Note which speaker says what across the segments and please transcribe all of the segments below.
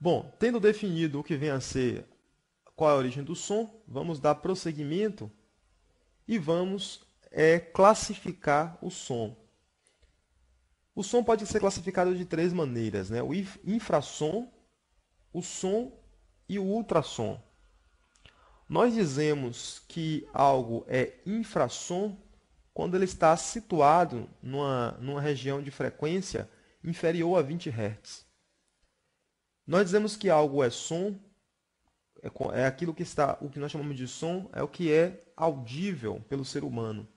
Speaker 1: Bom, tendo definido o que vem a ser qual é a origem do som, vamos dar prosseguimento e vamos classificar o som. O som pode ser classificado de três maneiras, né? O infrassom, o som e o ultrassom. Nós dizemos que algo é infrassom quando ele está situado numa região de frequência inferior a 20 Hz. Nós dizemos que algo é som, é aquilo que está, o que nós chamamos de som, é o que é audível pelo ser humano,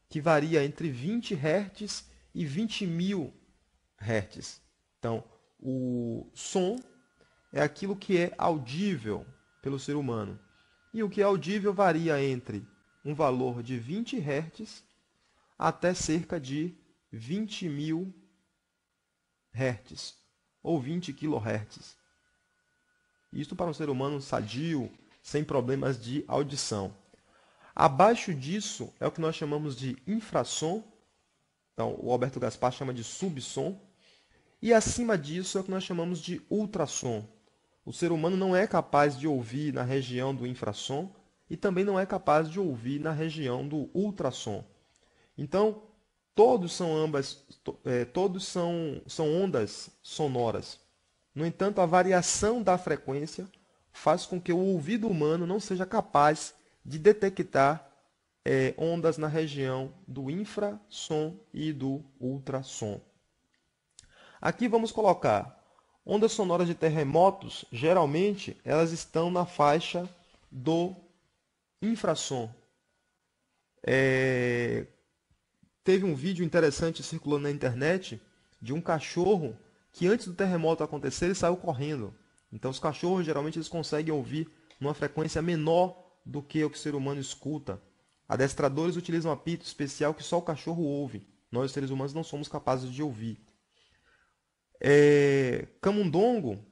Speaker 1: que varia entre 20 Hz e 20.000 Hz. Então, o som é aquilo que é audível pelo ser humano. E o que é audível varia entre um valor de 20 Hz até cerca de 20.000 Hz ou 20 kHz. Isto para um ser humano sadio, sem problemas de audição. Abaixo disso é o que nós chamamos de infrassom. Então, o Alberto Gaspar chama de subsom. E acima disso é o que nós chamamos de ultrassom. O ser humano não é capaz de ouvir na região do infrassom e também não é capaz de ouvir na região do ultrassom. Então, todos são ondas sonoras. No entanto, a variação da frequência faz com que o ouvido humano não seja capaz de detectar ondas na região do infrassom e do ultrassom. Aqui vamos colocar ondas sonoras de terremotos, geralmente elas estão na faixa do infrassom. Teve um vídeo interessante circulando na internet de um cachorro que antes do terremoto acontecer ele saiu correndo. Então os cachorros geralmente eles conseguem ouvir numa frequência menor do que o que o ser humano escuta. Adestradores utilizam um apito especial que só o cachorro ouve. Nós, os seres humanos, não somos capazes de ouvir. Camundongo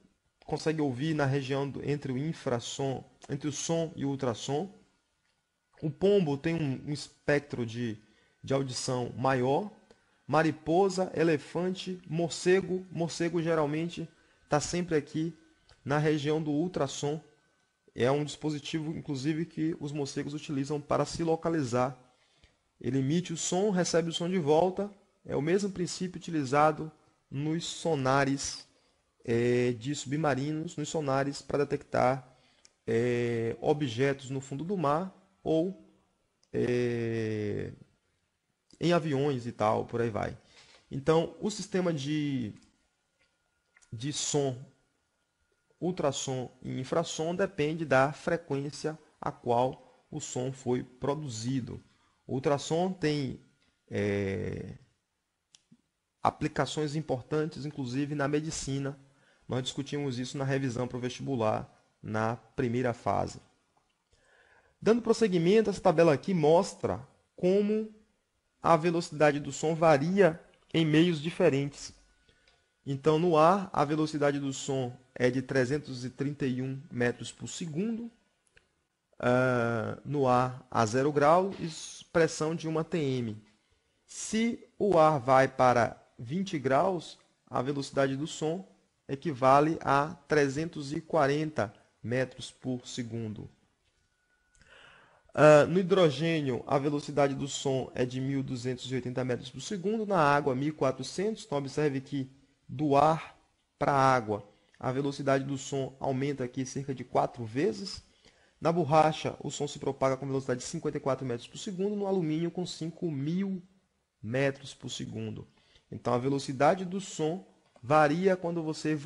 Speaker 1: consegue ouvir na região entre o infrassom, entre o som e o ultrassom. O pombo tem um espectro de audição maior. Mariposa, elefante, morcego. Morcego geralmente está sempre aqui na região do ultrassom. É um dispositivo, inclusive, que os morcegos utilizam para se localizar. Ele emite o som, recebe o som de volta. É o mesmo princípio utilizado nos sonares de submarinos, nos sonares para detectar objetos no fundo do mar ou em aviões e tal, por aí vai. Então, o sistema de som, ultrassom e infrassom depende da frequência a qual o som foi produzido. O ultrassom tem aplicações importantes, inclusive na medicina. Nós discutimos isso na revisão para o vestibular, na primeira fase. Dando prosseguimento, essa tabela aqui mostra como a velocidade do som varia em meios diferentes. Então, no ar, a velocidade do som é de 331 metros por segundo. No ar a 0 graus, expressão de 1 atm. Se o ar vai para 20 graus, a velocidade do som equivale a 340 metros por segundo. No hidrogênio, a velocidade do som é de 1.280 metros por segundo. Na água, 1.400. Então, observe que do ar para a água, a velocidade do som aumenta aqui cerca de 4 vezes. Na borracha, o som se propaga com velocidade de 54 metros por segundo. No alumínio, com 5.000 metros por segundo. Então, a velocidade do som varia quando você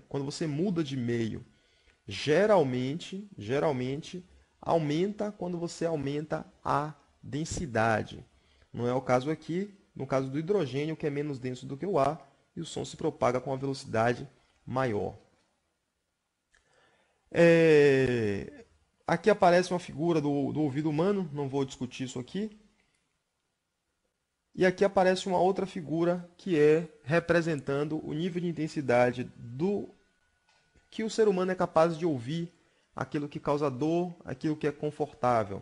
Speaker 1: quando você muda de meio. Geralmente aumenta quando você aumenta a densidade. Não é o caso aqui, no caso do hidrogênio, que é menos denso do que o ar, e o som se propaga com uma velocidade maior. Aqui aparece uma figura do ouvido humano, não vou discutir isso aqui. E aqui aparece uma outra figura que é representando o nível de intensidade do que o ser humano é capaz de ouvir, aquilo que causa dor, aquilo que é confortável.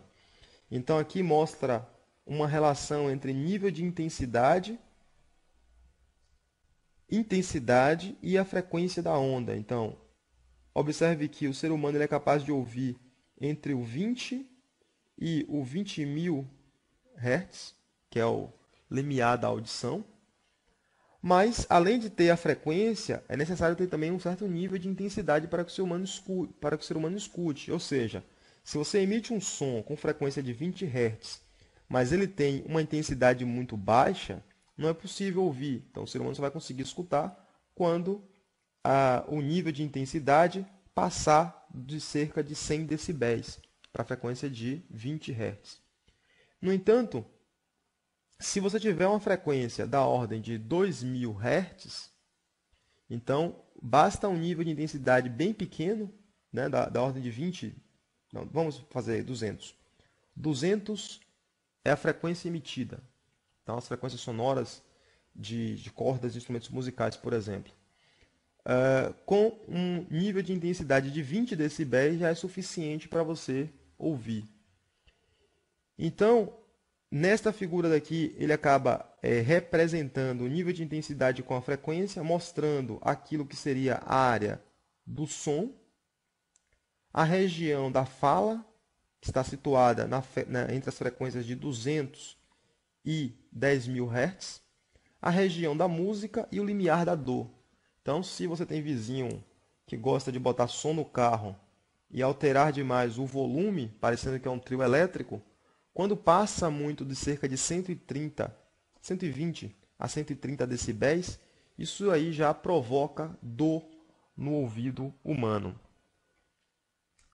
Speaker 1: Então aqui mostra uma relação entre nível de intensidade intensidade e a frequência da onda. Então, observe que o ser humano ele é capaz de ouvir entre o 20 e o 20.000 Hz, que é o limiar da audição. Mas, além de ter a frequência, é necessário ter também um certo nível de intensidade para que o ser humano escute. Ou seja, se você emite um som com frequência de 20 Hz, mas ele tem uma intensidade muito baixa, não é possível ouvir. Então, o ser humano só vai conseguir escutar quando o nível de intensidade passar de cerca de 100 decibéis para a frequência de 20 Hz. No entanto, se você tiver uma frequência da ordem de 2.000 Hz, então basta um nível de intensidade bem pequeno, né, da ordem de 20, não, vamos fazer 200. 200 é a frequência emitida. Então, as frequências sonoras de cordas de instrumentos musicais, por exemplo. Com um nível de intensidade de 20 decibéis já é suficiente para você ouvir. Então, nesta figura daqui, ele acaba representando o nível de intensidade com a frequência, mostrando aquilo que seria a área do som, a região da fala, que está situada entre as frequências de 200 e 10.000 Hz, a região da música e o limiar da dor. Então, se você tem vizinho que gosta de botar som no carro e alterar demais o volume, parecendo que é um trio elétrico, quando passa muito de cerca de 130, 120 a 130 decibéis, isso aí já provoca dor no ouvido humano.